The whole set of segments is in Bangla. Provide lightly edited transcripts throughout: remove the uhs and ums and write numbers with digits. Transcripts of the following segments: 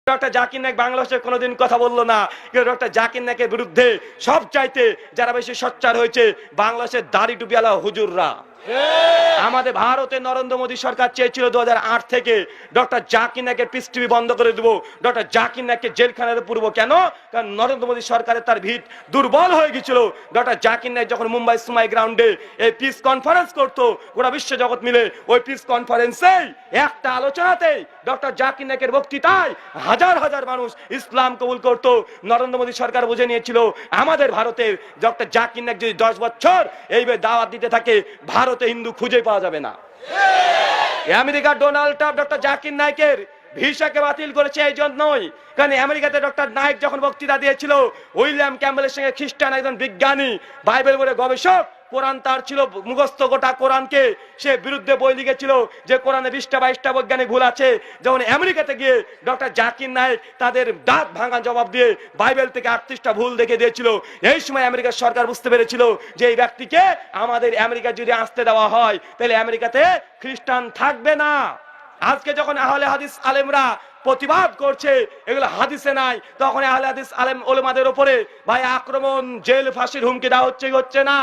ডক্টর জাকির নায়েক বাংলাদেশের কোনোদিন কথা বললো না, কিন্তু ডক্টর জাকির নায়েকের বিরুদ্ধে সব চাইতে যারা বেশি সোচ্চার হয়েছে বাংলাদেশের দাড়ি টুপিওয়ালা হুজুররা। আমাদের ভারতে নরেন্দ্র মোদী সরকার চেয়েছিল 2008 থেকে ডক্টর জাকির নায়েকের পিস টিভি বন্ধ করে দেবো, ডক্টর জাকির নায়েককে জেলখানাতে পুরবো। কেন? কারণ নরেন্দ্র মোদী সরকারের তার ভিত দুর্বল হয়ে গেছিল। ডক্টর জাকির নায়েক যখন মুম্বাই সুমাই গ্রাউন্ডে এই পিস কনফারেন্স করতো, গোটা বিশ্ব জগৎ মিলে ওই পিস কনফারেন্সেই একটা আলোচনাতেই ডক্টর জাকির নায়েকের বক্তৃতায় হাজার হাজার মানুষ ইসলাম কবুল করতো। নরেন্দ্র মোদী সরকার বুঝে নিয়েছিল আমাদের ভারতের ডক্টর জাকির নায়েক যদি 10 বছর এইভাবে দাওয়াত দিতে থাকে ভারতে হিন্দু খুঁজে পাওয়া যাবে না। আমেরিকার ডোনাল্ড ট্রাম্প ডক্টর জাকির নায়েকের ভিসাকে বাতিল করেছে এই জন্যই, কারণ আমেরিকাতে ডক্টর নায়েক যখন বক্তৃতা দিয়েছিল উইলিয়াম ক্যাম্বেলের সঙ্গে খ্রিস্টান একজন বিজ্ঞানী বাইবেল বলে গবেষক, কোরআন তার ছিল মুখস্থ, গোটা কোরআনকে সে বিরুদ্ধে বই লিখেছিল যে কোরআনে 20টা 22টা বৈজ্ঞানিক ভুল আছে। যখন আমেরিকাতে গিয়ে ডক্টর জাকির নায়েক তাদের দাঁত ভাঙা জবাব দিয়ে বাইবেল থেকে 38টা ভুল দেখে দিয়েছিল। এই সময় আমেরিকার সরকার বুঝতে পেরেছিল যে এই ব্যক্তিকে আমাদের আমেরিকা যদি আসতে দেওয়া হয় তাহলে আমেরিকাতে খ্রিস্টান থাকবে না। আজকে যখন আহলে হাদিস আলেমরা প্রতিবাদ করছে এগুলো হাদিসে নাই, তখন আহলে হাদিস আলেম ওলামাদের উপরে ভাই আক্রমণ, জেল, ফাঁসির হুমকি দেওয়া হচ্ছে না?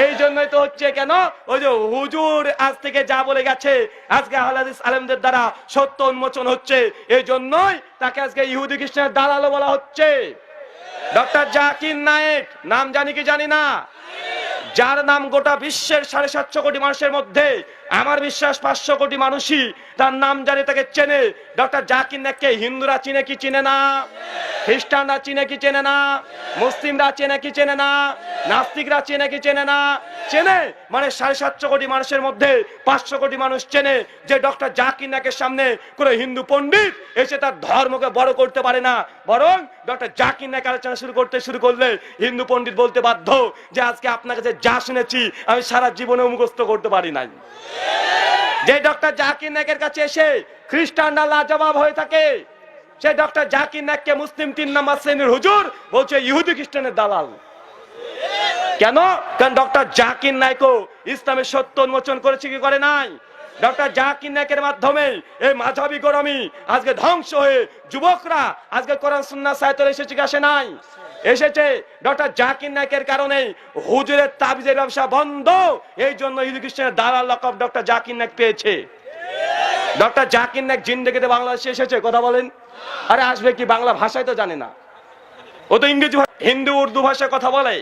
এই জন্যই তো হচ্ছে। কেন? ওই যে হুজুর আজ থেকে যা বলে গেছে আজকে আহলে হাদিস আলেমদের দ্বারা সত্য উন্মোচন হচ্ছে, এই জন্যই তাকে আজকে ইহুদি খ্রিস্টানের দালালও বলা হচ্ছে। ডক্টর জাকির নায়েক নাম জানি কি জানি না, যার নাম গোটা বিশ্বের 750 কোটি মানুষের মধ্যে আমার বিশ্বাস 500 কোটি মানুষই তার নাম জানে, তাকে চেনে। ডক্টর জাকির নায়েককে হিন্দুরা চিনে কি চিনে না? খ্রিস্টানরা চিনে কি চেনে না? মুসলিমরা চেনে কি চেনে না? নাস্তিকরা চেনে কি চেনে না? চেনে। মানে 750 কোটি মানুষের মধ্যে 500 কোটি মানুষ চেনে যে ডক্টর জাকির নায়েকের সামনে কোনো হিন্দু পণ্ডিত এসে তার ধর্মকে বড় করতে পারে না, বরং ডক্টর জাকির নায়েক আলোচনা শুরু করলে হিন্দু পণ্ডিত বলতে বাধ্য যে আজকে আপনার কাছে যা শুনেছি আমি সারা জীবনে মুখস্থ করতে পারি নাই। যে ডক্টর জাকির নায়েকের কাছে এসে খ্রিস্টানরা লাজবাব হয়ে থাকে, সেই ডক্টর জাকির নায়েককে মুসলিম 3 নম্বর শ্রেণীর হুজুর বলছে ইহুদি খ্রিস্টানের দালাল। কেন? কারণ ডক্টর জাকির নায়েকও ইসলামের সত্য উন্মোচন করেছে কি করে নাই? ডক্টর জাকির নায়েকের মাধ্যমে এই মাঝহাবি গোলামি আজকে ধ্বংস হয়ে যুবকরা আজকে কোরআন সুন্নাহ সাহিত্য এসেছে কি আসে নাই? এসেছে। ডক্টর জাকির নায়েকের কারণে হুজুরের তাবিজের ব্যবসা বন্ধ, এই জন্য ইহুদি খ্রিস্টানের দালাল লকব ডক্টর জাকির নায়েক পেয়েছে। ডক্টর জাকির নায়েক জিন্দেগিতে বাংলাদেশে এসেছে, কথা বলেন? আরে আসবে কি? বাংলা ভাষায় তো জানে না, ও তো ইংরেজি, হিন্দি, উর্দু ভাষায় কথা বলে,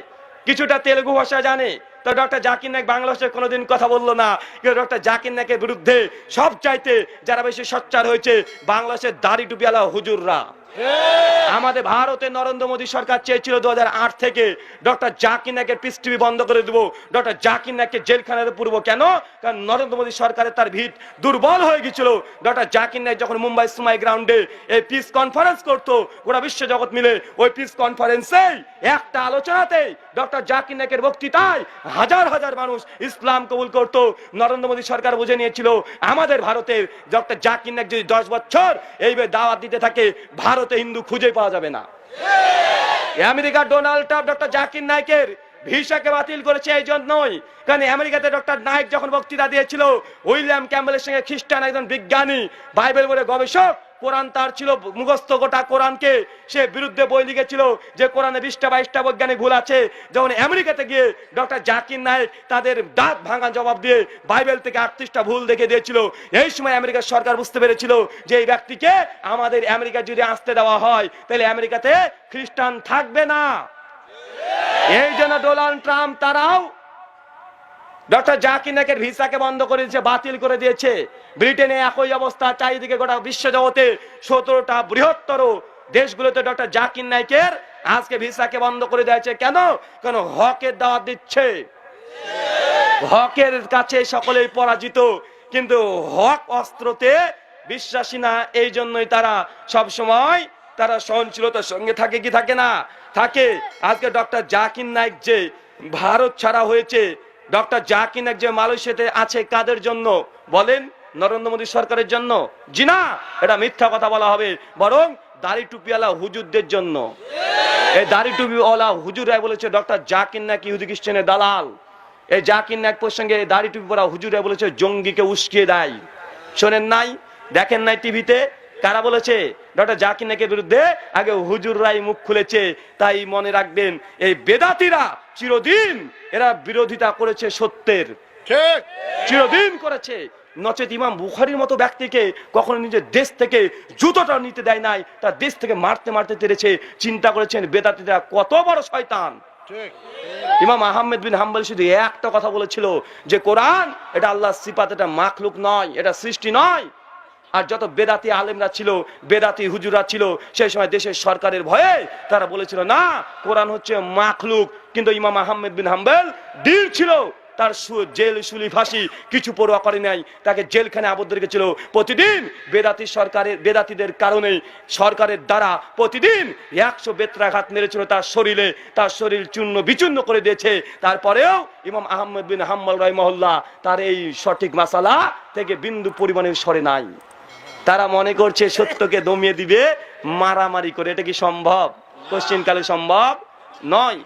কিছুটা তেলুগু ভাষা জানে। তো ডক্টর জাকির নায়েক বাংলাদেশের কোনোদিন কথা বললো না, কিন্তু ডক্টর জাকির নায়েকের বিরুদ্ধে সব চাইতে যারা বেশি সোচ্চার হয়েছে বাংলাদেশের দাড়ি টুপিওয়ালা হুজুররা। আমাদের ভারতে নরেন্দ্র মোদী সরকার চেয়েছিল 2008 থেকে ডক্টর জাকির নায়েকের পিস টিভি বন্ধ করে দেবো, ডক্টর জাকির নায়েককে জেলখানাতে পুরবো। কেন? কারণ নরেন্দ্র মোদী সরকারের তার ভিত দুর্বল হয়ে গেছিল। ডক্টর জাকির নায়েক যখন মুম্বাই সুমাই গ্রাউন্ডে এই পিস কনফারেন্স করতো, গোটা বিশ্ব জগৎ মিলে ওই পিস কনফারেন্সেই একটা আলোচনাতেই ডক্টর জাকির নায়েকের বক্তৃতায় হাজার হাজার মানুষ ইসলাম কবুল করতো। নরেন্দ্র মোদী সরকার বুঝে নিয়েছিল আমাদের ভারতের ডক্টর জাকির নায়েক যদি 10 বছর এইভাবে দাওয়াত দিতে থাকে ভারতে হিন্দু খুঁজে পাওয়া যাবে না। আমেরিকার ডোনাল্ড ট্রাম্প ডক্টর জাকির নায়েকের ভিসাকে বাতিল করেছে এই জন্যই, কারণ আমেরিকাতে ডক্টর নায়েক যখন বক্তৃতা দিয়েছিল উইলিয়াম ক্যাম্বেলের সঙ্গে খ্রিস্টান একজন বিজ্ঞানী বাইবেল বলে গবেষক, কোরআন তার ছিল মুখস্থ, গোটা কোরআনকে সে বিরুদ্ধে বই লিখেছিল যে কোরআনে 20টা 22টা বৈজ্ঞানিক ভুল আছে। যখন আমেরিকাতে গিয়ে ডক্টর জাকির নায়েক তাদের দাঁত ভাঙা জবাব দিয়ে বাইবেল থেকে 38টা ভুল দেখে দিয়েছিল। এই সময় আমেরিকার সরকার বুঝতে পেরেছিল যে এই ব্যক্তিকে আমাদের আমেরিকা যদি আসতে দেওয়া হয় তাহলে আমেরিকাতে খ্রিস্টান থাকবে না। এই জন্য ডোনাল্ড ট্রাম্প তারাও ডক্টর জাকির নায়েকের ভিসাকে বন্ধ করে দিয়েছে, বাতিল করে দিয়েছে। ব্রিটেনে একই অবস্থা, চারিদিকে গোটা বিশ্ব জগতে 17টা বৃহত্তর দেশগুলোতে ডক্টর জাকির নায়েকের আজকে ভিসাকে বন্ধ করে দিয়েছে। কেন? কারণ হকের দাওয়াত দিচ্ছে, হকের কাছে সকলেই পরাজিত, কিন্তু হক অস্ত্রতে বিশ্বাসী না। এই জন্যই তারা সব সময় তারা সহনশীলতার সঙ্গে থাকে কি থাকে না? থাকে। আজকে ডক্টর জাকির নায়েক যে ভারত ছাড়া হয়েছে, ডক্টর জাকির নায়েক যে মালয়েশিয়াতে আছে কাদের জন্য বলেন? নরেন্দ্র মোদী সরকারের জন্য? জি না, এটা মিথ্যা কথা বলা হবে, বরং দাড়ি টুপিওয়ালা হুজুরদের জন্য। এই দাড়ি টুপিওয়ালা হুজুরা বলেছে ডক্টর জাকির নায়েক ইহুদি খ্রিস্টানের দালাল। এই জাকির নায়েক প্রসঙ্গে দাড়ি টুপি পরা হুজুরা বলেছে জঙ্গিকে উস্কিয়ে দেয়। শোনেন নাই? দেখেন নাই টিভিতে? কারা বলেছে? ডক্টর জাকির নায়েকের বিরুদ্ধে আগে হুজুররাই মুখ খুলেছে। তাই মনে রাখবেন, এই বেদাতীরা চিরদিন এরা বিরোধিতা করেছে সত্যের, ঠিক চিরদিন করেছে। নচেত ইমাম বুখারীর মতো ব্যক্তিকে কখনো নিজের দেশ থেকে জুতোটা নিতে দেয় নাই, তার দেশ থেকে মারতে মারতে তেড়েছে। চিন্তা করেছেন বেদাতীরা কত বড় শয়তান। ইমাম আহমেদ বিন হাম্বল শুধু একটা কথা বলেছিল যে কোরআন এটা আল্লাহর সিফাত, এটা মাখলুক নয়, এটা সৃষ্টি নয়। আর যত বেদাতি আলেমরা ছিল, বেদাতি হুজুরা ছিল, সেই সময় দেশের সরকারের ভয়ে তারা বলেছিল না, কোরআন হচ্ছে মাখলুক। কিন্তু ইমাম আহমেদ বিন হাম্বল দৃঢ় ছিল, তার জেল শুলি ফাঁসি কিছু পরোয়া করে নাই, তাকে জেলখানে আবদ্ধ রেখেছিল। প্রতিদিন বেদাতিদের কারণে সরকারের দ্বারা প্রতিদিন 100 বেত্রাঘাত মেরেছিল তার শরীরে, তার শরীর চূর্ণ বিচূর্ণ করে দিয়েছে। তারপরেও ইমাম আহমেদ বিন হাম্বল রাহিমাহুল্লাহ তার এই সঠিক মাসালা থেকে বিন্দু পরিমাণে সরে নাই। তারা মনে করছে সত্যকে দমিয়ে দিবে মারামারি করে। এটা কি সম্ভব? কোশ্চেনকালে সম্ভব নয়।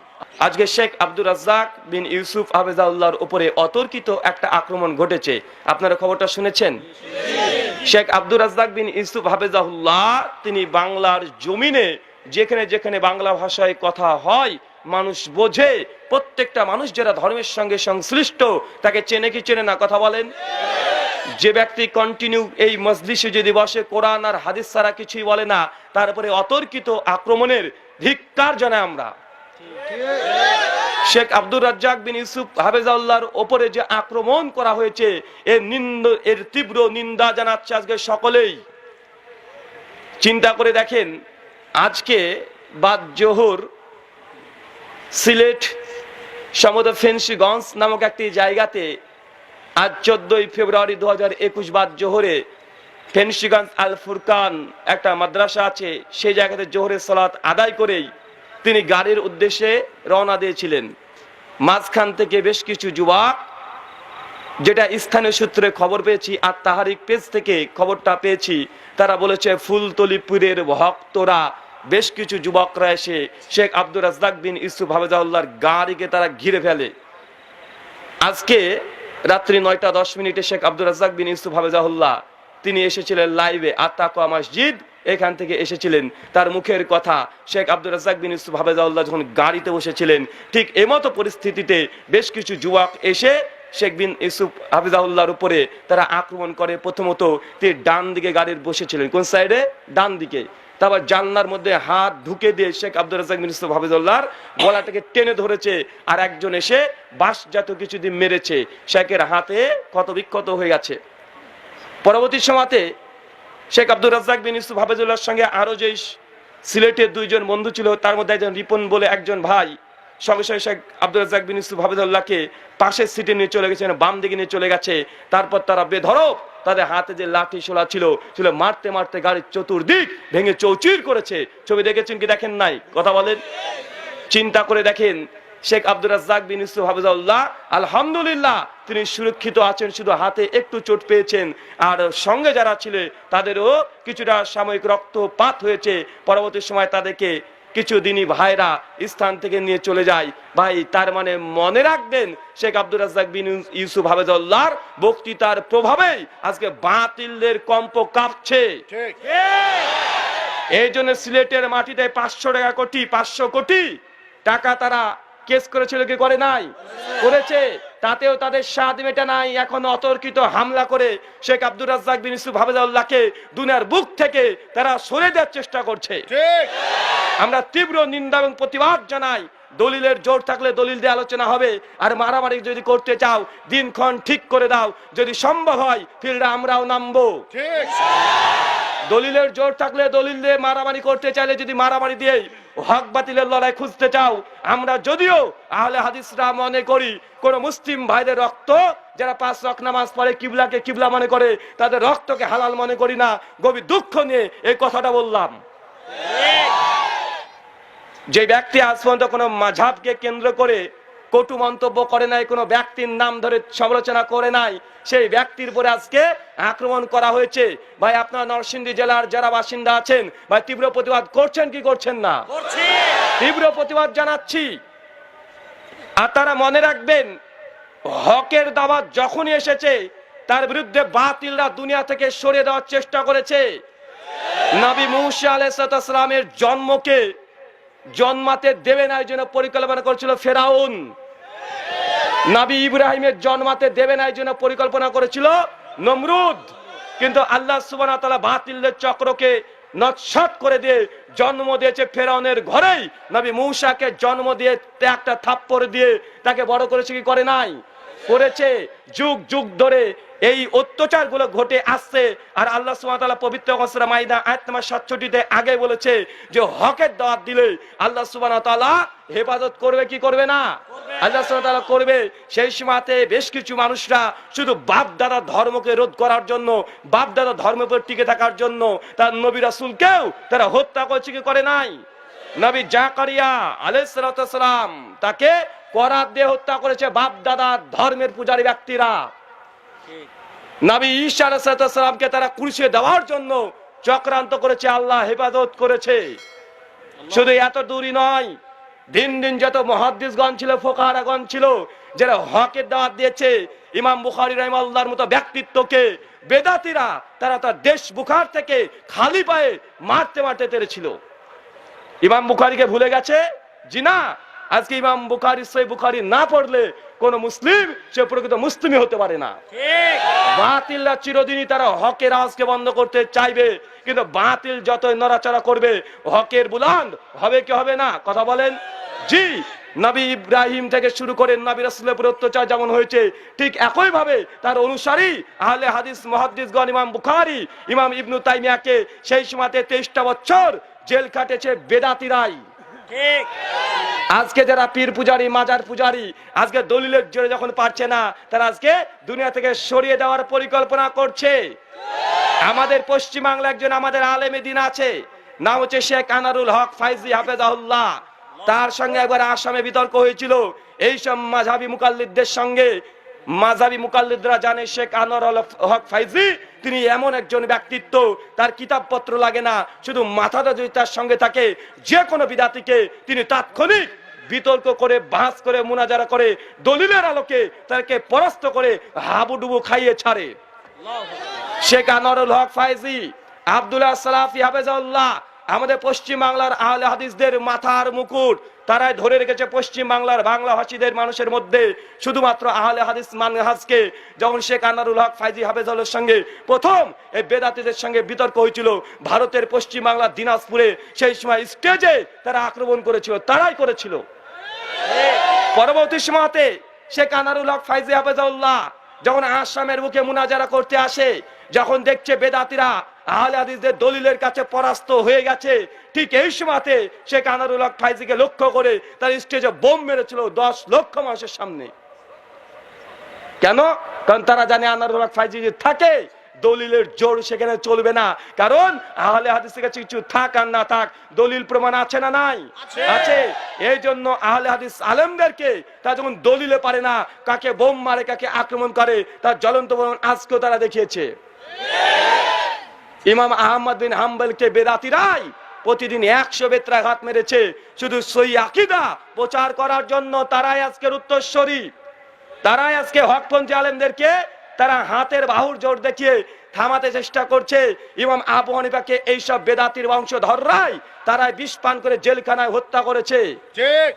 আজকে শেখ আব্দুর রাজ্জাক বিন ইউসুফ হাফেজাউল্লাহর উপরে অতর্কিত একটা আক্রমণ ঘটেছে, আপনারা খবরটা শুনেছেন? শেখ আব্দুর রাজ্জাক বিন ইউসুফ হাফেজাউল্লাহ তিনি বাংলার জমিনে যেখানে যেখানে বাংলা ভাষায় কথা হয়, মানুষ বোঝে, প্রত্যেকটা মানুষ যারা ধর্মের সঙ্গে সংশ্লিষ্ট তাকে চেনে কি চেনে না? কথা বলেন। যে ব্যক্তি কন্টিনিউ এই মজলিসে যদি বসে কোরআন আর হাদিস ছাড়া কিছুই বলে না, তারপরে অতর্কিত আক্রমণের ধিক্কার জানাই আমরা। শেখ আব্দুর রাজ্জাক বিন ইউসুফ হাফেজাউল্লাহর উপরে যে আক্রমণ করা হয়েছে এর তীব্র নিন্দা জানাচ্ছে আজকে সকলেই। চিন্তা করে দেখেন, আজকে বাদ জোহর সিলেট সমুদ্র ফেন্সিগঞ্জ নামক একটি জায়গাতে আজ 14 ফেব্রুয়ারি 2021 বাদ জোহরে ফেন্সিগঞ্জ আল ফুরকান একটা মাদ্রাসা আছে, সেই জায়গাতে জোহরের সালাত আদায় করেই তিনি গাড়ির উদ্দেশ্যে রওনা দিয়েছিলেন। মাঝখান থেকে বেশ কিছু যুবক, যেটা স্থানীয় সূত্রে খবর পেয়েছি আর তাহারিক পেজ থেকে খবরটা পেয়েছি, তারা বলেছে ফুলতলিপুরের ভক্তরা বেশ কিছু যুবকরা এসে শেখ আব্দুর রাজ্জাক বিন ইউসুফ হাফেজাউল্লাহর গাড়িকে তারা ঘিরে ফেলে। আজকে রাত্রি 9:10 শেখ আব্দুর রাজ্জাক বিন ইউসুফ হাফেজাউল্লাহ তিনি এসেছিলেন লাইভে আত্তাকওয়া মসজিদ, এখান থেকে এসেছিলেন। তার মুখের কথা, শেখ আব্দুর রাজ্জাক বিন ইউসুফ হাফেজাউল্লাহ যখন গাড়িতে বসেছিলেন, ঠিক এমতো পরিস্থিতিতে বেশ কিছু যুবক এসে শেখ বিন ইউসুফ হাফেজাউল্লাহর উপরে তারা আক্রমণ করে। প্রথমত তিনি ডান দিকে গাড়ির বসেছিলেন, কোন সাইডে? ডান দিকে। তারপর জানলার মধ্যে হাত ঢুকে দিয়ে শেখ আব্দুর রাজ্জাক বিন ইউসুফ হাফেজাউল্লাহর গলাটাকে টেনে ধরেছে, আর একজন এসে বাঁশ জাতীয় কিছু দিয়ে মেরেছে। শেখের হাতে ক্ষত বিক্ষত হয়ে গেছে। পরবর্তী সময়তে শেখ আব্দুর রাজ্জাক বিন ইউসুফ হাফেজাউল্লাহর সঙ্গে আরো যে সিলেটের 2 জন বন্ধু ছিল, তার মধ্যে একজন রিপন বলে একজন ভাই, সঙ্গে সঙ্গে শেখ আব্দুর রাজ্জাক বিন ইউসুফ হাফেজাউল্লাহকে পাশের সিটে নিয়ে চলে গেছে, বাম দিকে নিয়ে চলে গেছে। তারপর তারা বেধড়ক তাদের হাতে যে লাঠি শোলা ছিল মারতে মারতে গাড়ির চতুর্দিক ভেঙে চৌচির করেছে। ছবি দেখেছেন কি দেখেন নাই? কথা বলেন। চিন্তা করে দেখেন, শেখ আব্দুর রাজ্জাক বিন ইউসুফ হাফেজাউল্লাহ আলহামদুলিল্লাহ তিনি সুরক্ষিত আছেন, শুধু হাতে একটু চোট পেয়েছেন। আর সঙ্গে যারা ছিল তাদেরও কিছুটা সাময়িক রক্তপাত হয়েছে। পরবর্তী সময় তাদেরকে কিছু দিনই ভাইরা স্থান থেকে নিয়ে চলে যায়। ভাই, তার মানে মনে রাখবেন, শেখ আব্দুর রাজ্জাক বিন ইউসুফ হাফেজাউল্লাহর বক্তৃতার প্রভাবে আজকে বাতিলদের কম্প কাঁপছে। এই জন্য সিলেটের মাটিতে 500 কোটি টাকা তারা কেস করেছিল কি করে নাই? করেছে। তাতেও তাদের স্বাদ মেটা নাই। এখন অতর্কিত হামলা করে শেখ আব্দুর রাজ্জাক বিন ইউসুফ হাফেজাউল্লাহকে দুনিয়ার বুক থেকে তারা সরে দেওয়ার চেষ্টা করছে। আমরা তীব্র নিন্দা এবং প্রতিবাদ জানাই। দলিলের জোর থাকলে দলিল দিয়ে আলোচনা হবে, আর মারামারি যদি করতে চাও দিনক্ষণ ঠিক করে দাও, যদি সম্ভব হয় ফিল্ডে আমরাও নামবো। দলিলের জোর থাকলে দলিল দিয়ে মারামারি করতে চাইলে, যদি মারামারি দিয়ে হক বাতিলের লড়াই খুঁজতে চাও, আমরা যদিও আহলে হাদিসরা মনে করি কোন মুসলিম ভাইদের রক্ত, যারা 5 ওয়াক্ত নামাজ পড়ে কিবলাকে কিবলা মনে করে, তাদের রক্তকে হালাল মনে করি না। গভীর দুঃখ নিয়ে এই কথাটা বললাম। যে ব্যক্তি আজ পর্যন্ত কোনো মাযহাবকে কেন্দ্র করে কটু মন্তব্য করে নাই, কোনো ব্যক্তির নাম ধরে সমালোচনা করে নাই, সেই ব্যক্তির উপরে আজকে আক্রমণ করা হয়েছে। ভাই, আপনার নরসিংদী জেলার যারা বাসিন্দা আছেন, ভাই তীব্র প্রতিবাদ করছেন কি করছেন না? তীব্র প্রতিবাদ জানাচ্ছি। আর তারা মনে রাখবেন, হকের দাওয়াত যখনই এসেছে তার বিরুদ্ধে বাতিলরা দুনিয়া থেকে সরিয়ে দেওয়ার চেষ্টা করেছে। নবী মূসা আলাইহিস সালামের জন্মকে জন্মাতে দেবে না, এই জন্য পরিকল্পনা করেছিল ফেরাউন। নবী ইব্রাহিমের জন্মাতে দেবে না, এই জন্য পরিকল্পনা করেছিল নমরুদ। কিন্তু আল্লাহ সুবহানাহু ওয়া তাআলা বাতিলের চক্রকে নস্যাৎ করে দিয়ে জন্ম দিয়েছে ফেরাউনের ঘরেই। নবী মূসাকে জন্ম দিয়ে একটা থাপ্পড় দিয়ে তাকে বড় করেছে কি করে নাই? করেছে। যুগ যুগ ধরে এই অত্যাচার গুলো ঘটে আসছে। আর আল্লাহ সুবহানাহু ওয়া তাআলা পবিত্র সূরা মাইদা আয়াত নম্বর 67-তে আগে বলেছে যে হকের দাওয়াত দিলে আল্লাহ সুবহানাহু ওয়া তাআলা হেফাজত করবে কি করবে না? আল্লাহ সুবহানাহু ওয়া তাআলা করবে। সেই সময়তে বেশ কিছু মানুষরা শুধু বাপ দাদা ধর্মকে রোধ করার জন্য, বাপ দাদা ধর্মের উপর টিকে থাকার জন্য তার নবী রাসূলকেও তারা হত্যা করেছে কি করে নাই? নবী জাকারিয়া আলাইহিস সালাম তাকে করাত দিয়ে হত্যা করেছে বাপ দাদা ধর্মের পূজারী ব্যক্তিরা। নবী ঈসা আলাইহিস সালামকে তারা ক্রুশে দেওয়ার জন্য চক্রান্ত করেছে, আল্লাহ হেফাজত করেছে। শুধু এত দূরই নয়, দিন দিন যত মুহাদ্দিসগণ ছিল, ফুকাহাগণ ছিল, যারা হকের দাওয়াত দিয়েছে, ইমাম বুখারী রাহিমাহুল্লাহর মতো ব্যক্তিত্বকে বেদাতীরা তারা তার দেশ বুখার থেকে খালি পায়ে মারতে মারতে পেরেছিল। ইমাম বুখারীকে ভুলে গেছে? জি না। আজকে ইমাম বুখারী সহিহ বুখারী না পড়লে কোন মুসলিম সে প্রকৃত মুসলিমই হতে পারে না। বাতিলরা চিরদিনই তারা হকের আওয়াজকে বন্ধ করতে চাইবে, কিন্তু বাতিল যতই নড়াচড়া করবে হকের বুলন্দ হবে কি হবে না? কথা বলেন। জি, নবী ইব্রাহিম থেকে শুরু করে নবী রাসূলের উপর অত্যাচার যেমন হয়েছে, ঠিক একই ভাবে তার অনুসারী আহলে হাদিস মুহাদ্দিসগণ ইমাম বুখারী, ইমাম ইবনু তাইমিয়াকে সেই সময়তে 23টা বছর জেল কাটেছে বেদাতীরাই। ঠিক। আজকে যারা পীর পূজারী, মাজার পূজারী, আজকে দলিলের জোরে যখন পারছে না, তারা আজকে দুনিয়া থেকে সরিয়ে দেওয়ার পরিকল্পনা করছে। আমাদের পশ্চিম বাংলা একজন আমাদের আলেমে দ্বীন আছে, নাম হচ্ছে শেখ আনারুল হক ফাইজি হাফেজাহুল্লাহ। তার সঙ্গে একবার আসামে বিতর্ক হয়েছিল এইসব মাযহাবী মুকাল্লিদদের সঙ্গে। মাযহাবী মুকাল্লিদরা জানে শেখ আনারুল হক ফাইজি তিনি এমন একজন ব্যক্তিত্ব, তার কিতাবপত্র লাগে না, শুধু মাথাটা যদি তার সঙ্গে থাকে, যে কোনো বিদাতিকে তিনি তাৎক্ষণিক বিতর্ক করে, বাস করে, মুনাজারা করে, দলিলের আলোকে তাকে পরাস্ত করে হাবুডুবু খাইয়ে ছাড়ে। শেখ আনারুল হক ফাইজি, আব্দুল্লাহ সালাফি হাফেজাহুল্লাহ আমাদের পশ্চিম বাংলার আহলে হাদিসদের মাথার মুকুট। তারাই ধরে রেখেছে পশ্চিম বাংলার বাংলাভাষীদের মানুষের মধ্যে শুধুমাত্র আহলে হাদিস মানহাজকে। যখন শেখ আনারুল হক ফাইজি হাফেজাহুল্লাহর সঙ্গে প্রথম এই বেদাতীদের সঙ্গে বিতর্ক হয়েছিল ভারতের পশ্চিম বাংলার দিনাজপুরে, সেই সময় স্টেজে তারা আক্রমণ করেছিল, তারাই করেছিল। পরবর্তী সময়তে শেখ আনারুল হক ফাইজি হাফেজাহুল্লাহ যখন আসামের বুকে মুনাজারা করতে আসে, যখন দেখছে বেদাতীরা আহলে হাদিসদের দলিলের কাছে পরাস্ত হয়ে গেছে, ঠিক এই সময়তে শেখ আনারুল হক ফাইজিকে লক্ষ্য করে তার স্টেজে বোম মেরেছিল 10 লক্ষ মানুষের সামনে। কেন? কারণ তারা জানে আনারুল হক ফাইজি যে থাকে, দলিলের জোর সেখানে চলবে না। কারণ আহলে হাদিসের কাছে কিছু থাক আর না থাক, দলিল প্রমাণ আছে না নাই? আছে। এই জন্য আহলে হাদিস আলেমদেরকে তারা যখন দলিলে পারে না, কাকে বোম মারে, কাকে আক্রমণ করে, তার জ্বলন্ত প্রমাণ আজকেও তারা দেখিয়েছে। ইমাম আহমদ বিন হাম্বলকে বেদাতীরাই প্রতিদিন 100 বেত্রাঘাত মেরেছে শুধু সহি আকীদা প্রচার করার জন্য। তারাই আজকের উত্তরসূরি, তারাই আজকে হকপন্থী আলেমদেরকে তারা হাতের বাহুর জোর দেখিয়ে থামাতে চেষ্টা করছে। ইমাম আবু হানিফাকে এইসব বেদাতীর বংশধররাই তারাই বিষ পান করে জেলখানায় হত্যা করেছে। ঠিক।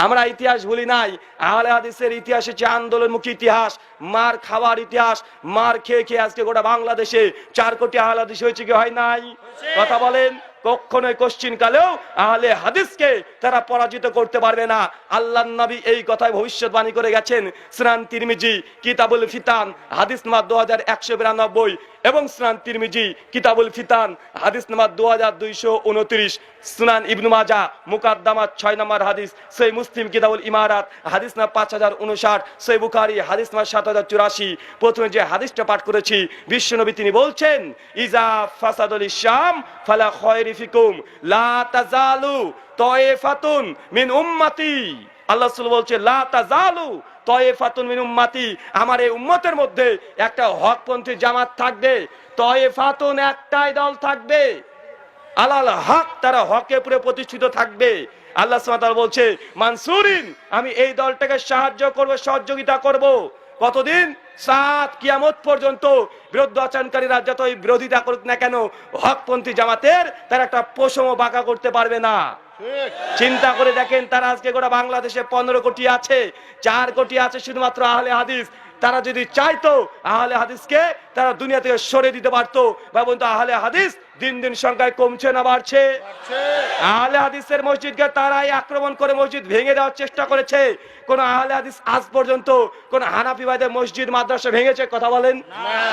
আমরা ইতিহাস ভুলি নাই। আহলে হাদিসের ইতিহাস হচ্ছে আন্দোলনমুখী ইতিহাস, মার খাওয়ার ইতিহাস। মার খেয়ে খেয়ে আজকে গোটা বাংলাদেশে 4 কোটি আহলে হাদিস হয়েছে কি হয় নাই? কথা বলেন। কখনোই কোশ্চিন কালেও আহলে হাদিসকে তারা পরাজিত করতে পারবে না। আল্লাহর নবী এই কথাই ভবিষ্যৎবাণী করে গেছেন। সুনান তিরমিজি কিতাবুল ফিতান হাদিস নাম্বার 2192 এবং সুনান তিরমিজি কিতাবুল ফিতান হাদিস নাম্বার 2229। সুনান ইবনে মাজাহ মুকাদ্দামাত 6 নম্বর হাদিস, সহিহ মুসলিম কিতাবুল ইমারাত হাদিস নাম্বার 5059, সহিহ বুখারী হাদিস নাম্বার 7084। প্রথমে যে হাদিসটা পাঠ করেছি, বিশ্বনবী তিনি বলছেন, ইজা ফাসাদুল শাম ফালা খায়রি ফিকুম লা তাজালু তায়ফাতুন মিন উম্মতি। আল্লাহ রাসূল বলছে লা তাজালু তায়ফাতুন মিন উম্মতি, আমার এই উম্মতের মধ্যে একটা হকপন্থী জামাত থাকবে। তায়ফাতুন একটাই দল থাকবে, আলাল হক, তারা হকে পুরো প্রতিষ্ঠিত থাকবে। আল্লাহ সুবহানাহু ওয়া তাআলা বলছে মানসুরিন, আমি এই দলটাকে সাহায্য করব, সহযোগিতা করব। কতদিন? সাত কিয়ামত পর্যন্ত বিরুদ্ধ আচরণকারীরা যতই বিরোধিতা করুক না কেন, হকপন্থী জামাতের তারা একটা পশমও বাঁকা করতে পারবে না। চিন্তা করে দেখেন, তারা আজকে গোটা বাংলাদেশে 15 কোটি আছে, 4 কোটি আছে শুধুমাত্র আহলে হাদিস। তারা যদি চাইতো আহলে হাদিসকে তারা দুনিয়া থেকে সরে দিতে পারতো। ভাবুন তো, আহলে হাদিস দিন দিন সংখ্যায় কমছে না বাড়ছে? আহলে হাদিসের মসজিদকে তারাই আক্রমণ করে মসজিদ ভেঙে দেওয়ার চেষ্টা করেছে। কোন আহলে হাদিস আজ পর্যন্ত কোন হানাফি ভাইদের মসজিদ মাদ্রাসা ভেঙেছে? কথা বলেন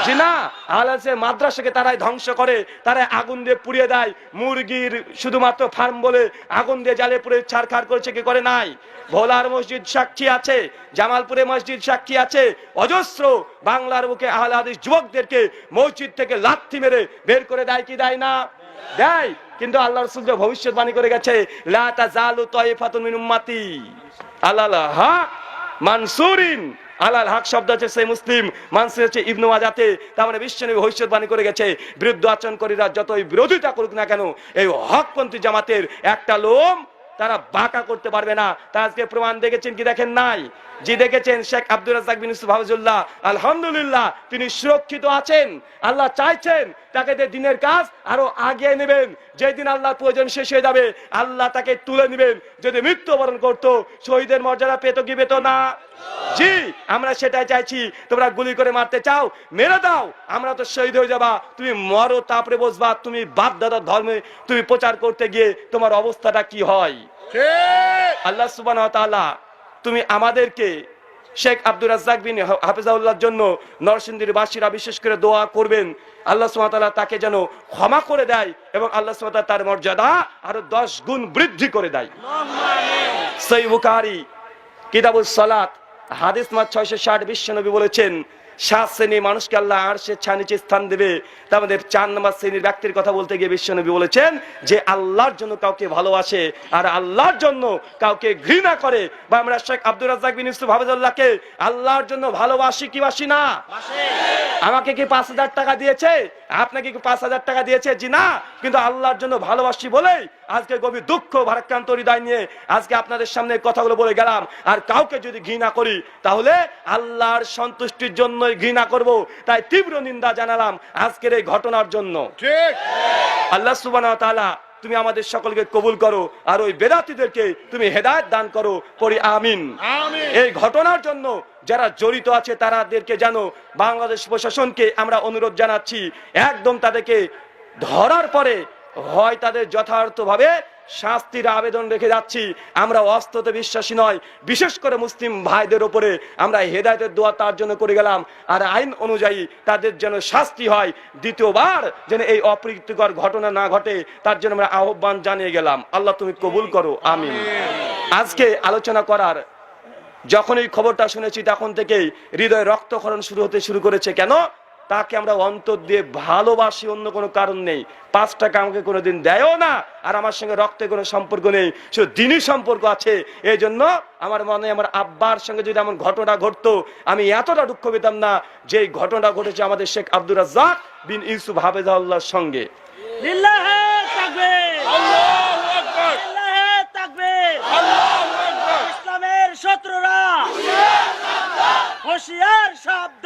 জি না। আহলে হাদিসের মাদ্রাসাকে তারাই ধ্বংস করে, তারাই আগুন দিয়ে পুড়িয়ে দেয়। মুরগির শুধুমাত্র ফার্ম বলে আগুন দিয়ে জ্বালিয়ে পুড়ে ছারখার করেছে, কি করে নাই? ভোলার মসজিদ সাক্ষী আছে, জামালপুরে মসজিদ সাক্ষী আছে। অজস্র বাংলার বুকে আহলে হাদিস যুবকদেরকে মসজিদ থেকে লাথি মেরে বের করে দেয় কি দেয় না? দেয়। কিন্তু আল্লাহ রাসূল যে ভবিষ্যৎবাণী করে গেছে, লা তাজালু তাইফাতুন মিন উম্মতি আলাল হক মানসুরিন। আলাল হক শব্দ আছে সেই মুসলিম, মানসুর হচ্ছে ইবনে মাজাতে। তার মানে বিশ্বনবী ভবিষ্যৎবাণী করে গেছে, বিরুদ্ধ আচরণকারীরা যতই বিরোধিতা করুক না কেন, এই হকপন্থী জামাতের একটা লোম তারা বাঁকা করতে পারবে না। তা আজকে প্রমাণ দেখেছেন কি দেখেন নাই? জি দেখেছেন, শেখ আব্দুর রাজ্জাক বিন ইউসুফ হাফিজুল্লাহ আলহামদুলিল্লাহ তিনি সুরক্ষিত আছেন। আল্লাহ চাইছেন তাকে দিনের কাজ আরো আগিয়ে নেবেন। যেদিন আল্লাহর প্রয়োজন শেষ হয়ে যাবে, আল্লাহ তাকে তুলে নেবেন। যদি মৃত্যুবরণ করতো, শহীদের মর্যাদা পেত কি পেত না? জি, আমরা সেটাই চাইছি। তোমরা গুলি করে মারতে চাও, মেরে দাও, আমরা তো শহীদ হয়ে যাবা। তুমি মরো, তারপরে বসবা। তুমি বাপ দাদার ধর্মে তুমি প্রচার করতে গিয়ে তোমার অবস্থাটা কি হয়? আল্লাহ সুবহানাহু ওয়া তাআলা তুমি আমাদেরকে শেখ আব্দুর রাজ্জাক বিন হাফিজাহুল্লাহর জন্য নরসিংদীর বাসীরা বিশেষ করে দোয়া করবেন। আল্লাহ সুবহানাহু ওয়া তাআলা তাকে যেন ক্ষমা করে দেয় এবং আল্লাহ সুবহানাহু ওয়া তাআলা তার মর্যাদা আরো 10 গুণ বৃদ্ধি করে দেয়। সহিহ বুখারী কিতাবুস সালাত হাদিস নম্বর 660 বিশ্বনবী বলেছেন, 7 শ্রেণীর মানুষকে আল্লাহ আরশের ছায়ানিচে স্থান দেবে। তার মধ্যে 4 নম্বর শ্রেণীর ব্যক্তির কথা বলতে গিয়ে বিশ্বনবী বলেছেন যে আল্লাহর জন্য কাউকে ভালোবাসে আর আল্লাহর জন্য কাউকে ঘৃণা করে। বা আমরা শেখ আব্দুর রাজ্জাক বিন ইউসুফ হাফিজাহুল্লাহকে আল্লাহর জন্য ভালোবাসি কি বাসি না? আমাকে কি 5000 টাকা দিয়েছে? আপনাকে কি 5000 টাকা দিয়েছে? জি না। কিন্তু আল্লাহর জন্য ভালোবাসি বলেই আজকে গভীর দুঃখ ভারাক্রান্ত হৃদয় নিয়ে আজকে আপনাদের সামনে কথাগুলো বলে গেলাম। আর কাউকে যদি ঘৃণা করি তাহলে আল্লাহর সন্তুষ্টির জন্যই ঘৃণা করব। তাই তীব্র নিন্দা জানালাম আজকের এই ঘটনার জন্য। ঠিক। আল্লাহ সুবহানাহু ওয়া তাআলা তুমি আমাদের সকলকে কবুল করো, আর ওই বেদাতীদেরকে তুমি হেদায়েত দান করো, পড়ি আমিন। এই ঘটনার জন্য যারা জড়িত আছে তাদেরকে যেন বাংলাদেশ প্রশাসনকে আমরা অনুরোধ জানাচ্ছি, একদম তাদেরকে ধরার পরে হয় তাদের যথার্থভাবে শাস্তির আবেদন রেখে যাচ্ছি। আমরা অস্ত্রতে বিশ্বাসী নয়, বিশেষ করে মুসলিম ভাইদের উপরে আমরা হেদায়েতের দোয়া তার জন্য করে গেলাম। আর আইন অনুযায়ী তাদের যেন শাস্তি হয়, দ্বিতীয়বার যেন এই অপ্রীতিকর ঘটনা না ঘটে তার জন্য আমরা আহ্বান জানিয়ে গেলাম। আল্লাহ তুমি কবুল করো, আমিন। আজকে আলোচনা করার যখন এই খবরটা শুনেছি তখন থেকেই হৃদয়ে রক্তক্ষরণ শুরু করেছে। কেন? তাকে আমরা অন্তর দিয়ে ভালোবাসি, অন্য কোনো কারণ নেই। 5 টাকা আমাকে কোনোদিন দেয়ও না, আর আমার সঙ্গে রক্তের কোনো সম্পর্ক নেই, শুধু দিনই সম্পর্ক আছে। এই জন্য আমার মনে আমার আব্বার সঙ্গে যদি এমন ঘটনা ঘটতো আমি এতটা দুঃখ পেতাম না যে ঘটনা ঘটেছে আমাদের শেখ আব্দুর রাজ্জাক বিন ইউসুফ হাফিজাহুল্লাহর সঙ্গে। লিল্লাহি তাকবীর, আল্লাহু আকবার, লিল্লাহি তাকবীর, আল্লাহু আকবার। ইসলামের শত্রুরা হুঁশিয়ার, সাবধান।